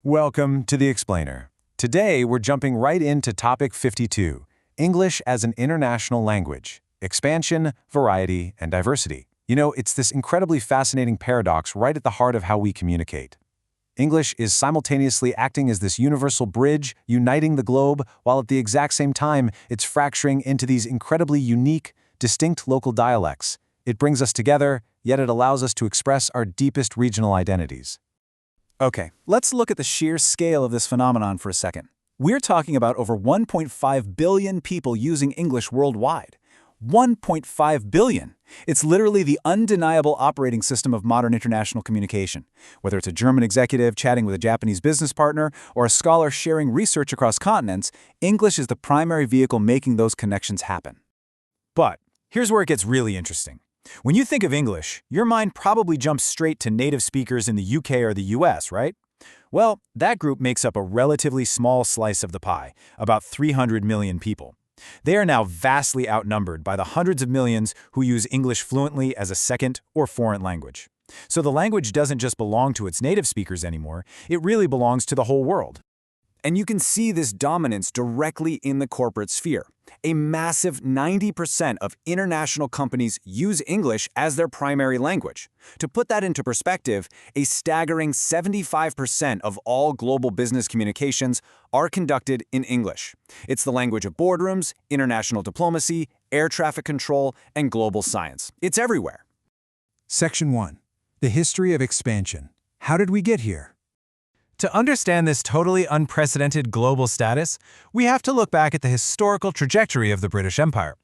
Welcome to The Explainer. Today, we're jumping right into topic 52, English as an international language, expansion, variety, and diversity. You know, it's this incredibly fascinating paradox right at the heart of how we communicate. English is simultaneously acting as this universal bridge, uniting the globe, while at the exact same time, it's fracturing into these incredibly unique, distinct local dialects. It brings us together, yet it allows us to express our deepest regional identities. Okay, let's look at the sheer scale of this phenomenon for a second. We're talking about over 1.5 billion people using English worldwide. 1.5 billion! It's literally the undeniable operating system of modern international communication. Whether it's a German executive chatting with a Japanese business partner or a scholar sharing research across continents, English is the primary vehicle making those connections happen. But here's where it gets really interesting. When you think of English, your mind probably jumps straight to native speakers in the UK or the US, right? Well, that group makes up a relatively small slice of the pie, about 300 million people. They are now vastly outnumbered by the hundreds of millions who use English fluently as a second or foreign language. So the language doesn't just belong to its native speakers anymore, it really belongs to the whole world. And you can see this dominance directly in the corporate sphere. A massive 90% of international companies use English as their primary language. To put that into perspective, a staggering 75% of all global business communications are conducted in English. It's the language of boardrooms, international diplomacy, air traffic control, and global science. It's everywhere. Section 1. The history of expansion. How did we get here? To understand this totally unprecedented global status, we have to look back at the historical trajectory of the British Empire.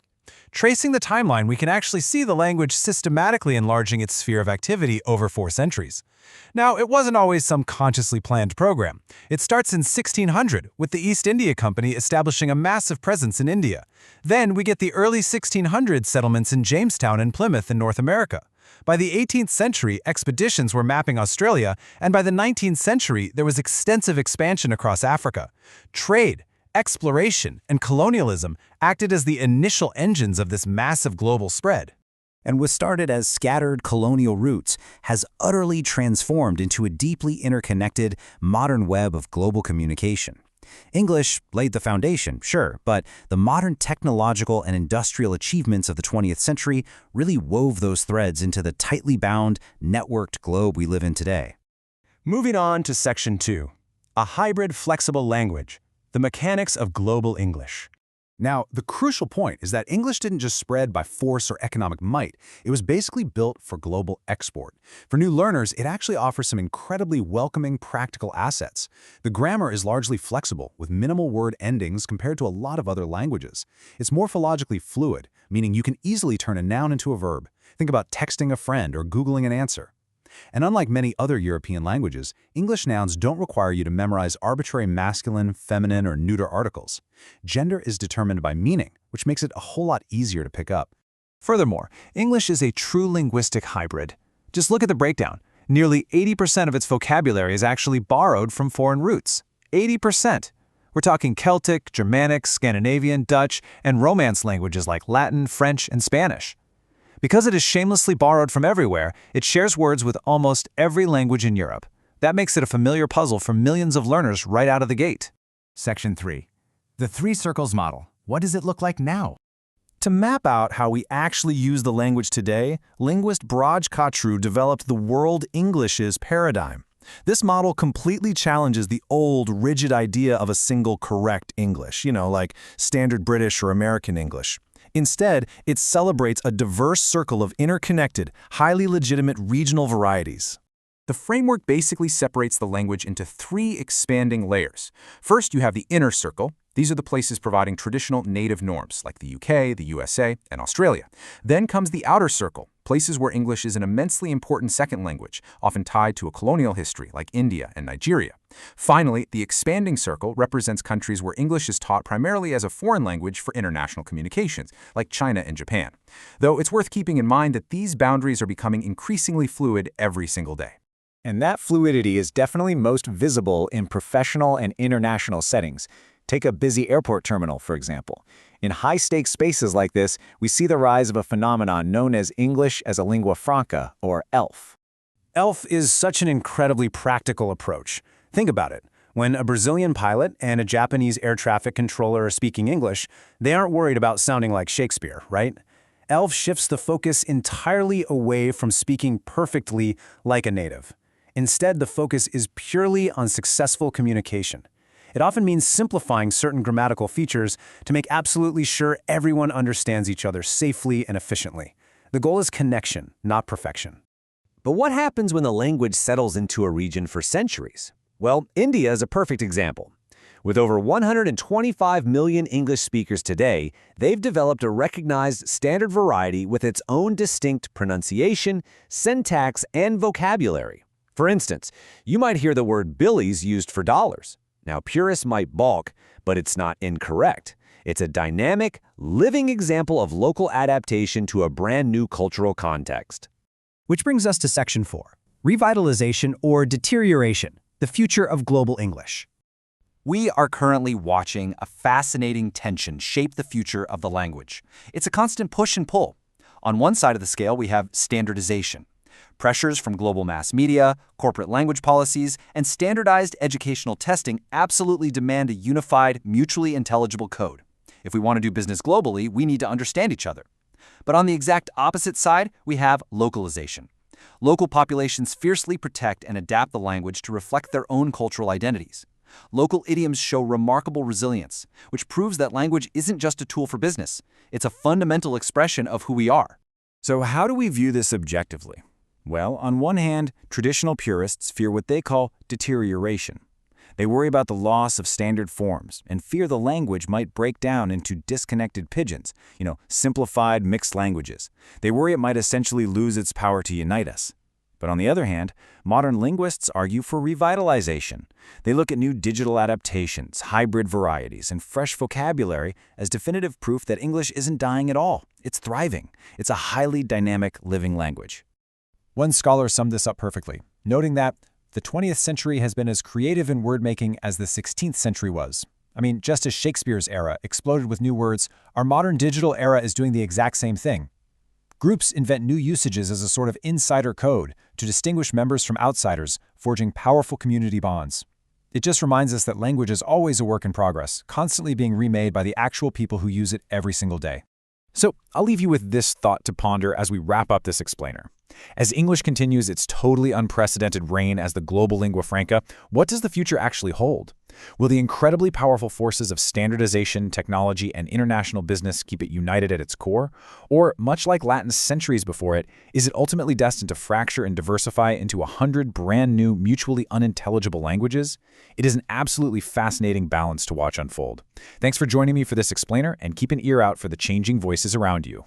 Tracing the timeline, we can actually see the language systematically enlarging its sphere of activity over 4 centuries. Now, it wasn't always some consciously planned program. It starts in 1600, with the East India Company establishing a massive presence in India. Then we get the early 1600s settlements in Jamestown and Plymouth in North America. By the 18th century, expeditions were mapping Australia, and by the 19th century, there was extensive expansion across Africa. Trade, exploration, and colonialism acted as the initial engines of this massive global spread. And what started as scattered colonial roots has utterly transformed into a deeply interconnected, modern web of global communication. English laid the foundation, sure, but the modern technological and industrial achievements of the 20th century really wove those threads into the tightly bound, networked globe we live in today. Moving on to Section 2. A hybrid flexible language. The mechanics of global English. Now, the crucial point is that English didn't just spread by force or economic might. It was basically built for global export. For new learners, it actually offers some incredibly welcoming practical assets. The grammar is largely flexible, with minimal word endings compared to a lot of other languages. It's morphologically fluid, meaning you can easily turn a noun into a verb. Think about texting a friend or Googling an answer. And unlike many other European languages, English nouns don't require you to memorize arbitrary masculine, feminine, or neuter articles. Gender is determined by meaning, which makes it a whole lot easier to pick up. Furthermore, English is a true linguistic hybrid. Just look at the breakdown. Nearly 80% of its vocabulary is actually borrowed from foreign roots. 80%! We're talking Celtic, Germanic, Scandinavian, Dutch, and Romance languages like Latin, French, and Spanish. Because it is shamelessly borrowed from everywhere, it shares words with almost every language in Europe. That makes it a familiar puzzle for millions of learners right out of the gate. Section 3. The 3 circles model. What does it look like now? To map out how we actually use the language today, linguist Braj Kachru developed the World Englishes paradigm. This model completely challenges the old, rigid idea of a single correct English, like standard British or American English. Instead, it celebrates a diverse circle of interconnected, highly legitimate regional varieties. The framework basically separates the language into 3 expanding layers. First, you have the inner circle. These are the places providing traditional native norms, like the UK, the USA, and Australia. Then comes the outer circle, places where English is an immensely important second language, often tied to a colonial history, like India and Nigeria. Finally, the expanding circle represents countries where English is taught primarily as a foreign language for international communications, like China and Japan. Though it's worth keeping in mind that these boundaries are becoming increasingly fluid every single day. And that fluidity is definitely most visible in professional and international settings. Take a busy airport terminal, for example. In high-stakes spaces like this, we see the rise of a phenomenon known as English as a lingua franca, or ELF. ELF is such an incredibly practical approach. Think about it. When a Brazilian pilot and a Japanese air traffic controller are speaking English, they aren't worried about sounding like Shakespeare, right? ELF shifts the focus entirely away from speaking perfectly like a native. Instead, the focus is purely on successful communication. It often means simplifying certain grammatical features to make absolutely sure everyone understands each other safely and efficiently. The goal is connection, not perfection. But what happens when the language settles into a region for centuries? Well, India is a perfect example. With over 125 million English speakers today, they've developed a recognized standard variety with its own distinct pronunciation, syntax, and vocabulary. For instance, you might hear the word billies used for dollars. Now, purists might balk, but it's not incorrect. It's a dynamic, living example of local adaptation to a brand new cultural context. Which brings us to Section 4, Revitalization or Deterioration, the Future of Global English. We are currently watching a fascinating tension shape the future of the language. It's a constant push and pull. On one side of the scale, we have standardization. Pressures from global mass media, corporate language policies, and standardized educational testing absolutely demand a unified, mutually intelligible code. If we want to do business globally, we need to understand each other. But on the exact opposite side, we have localization. Local populations fiercely protect and adapt the language to reflect their own cultural identities. Local idioms show remarkable resilience, which proves that language isn't just a tool for business. It's a fundamental expression of who we are. So how do we view this objectively? Well, on one hand, traditional purists fear what they call deterioration. They worry about the loss of standard forms and fear the language might break down into disconnected pigeons, simplified mixed languages. They worry it might essentially lose its power to unite us. But on the other hand, modern linguists argue for revitalization. They look at new digital adaptations, hybrid varieties, and fresh vocabulary as definitive proof that English isn't dying at all. It's thriving. It's a highly dynamic, living language. One scholar summed this up perfectly, noting that the 20th century has been as creative in word-making as the 16th century was. I mean, just as Shakespeare's era exploded with new words, our modern digital era is doing the exact same thing. Groups invent new usages as a sort of insider code to distinguish members from outsiders, forging powerful community bonds. It just reminds us that language is always a work in progress, constantly being remade by the actual people who use it every single day. So I'll leave you with this thought to ponder as we wrap up this explainer. As English continues its totally unprecedented reign as the global lingua franca, what does the future actually hold? Will the incredibly powerful forces of standardization, technology, and international business keep it united at its core? Or, much like Latin centuries before it, is it ultimately destined to fracture and diversify into 100 brand new, mutually unintelligible languages? It is an absolutely fascinating balance to watch unfold. Thanks for joining me for this explainer, and keep an ear out for the changing voices around you.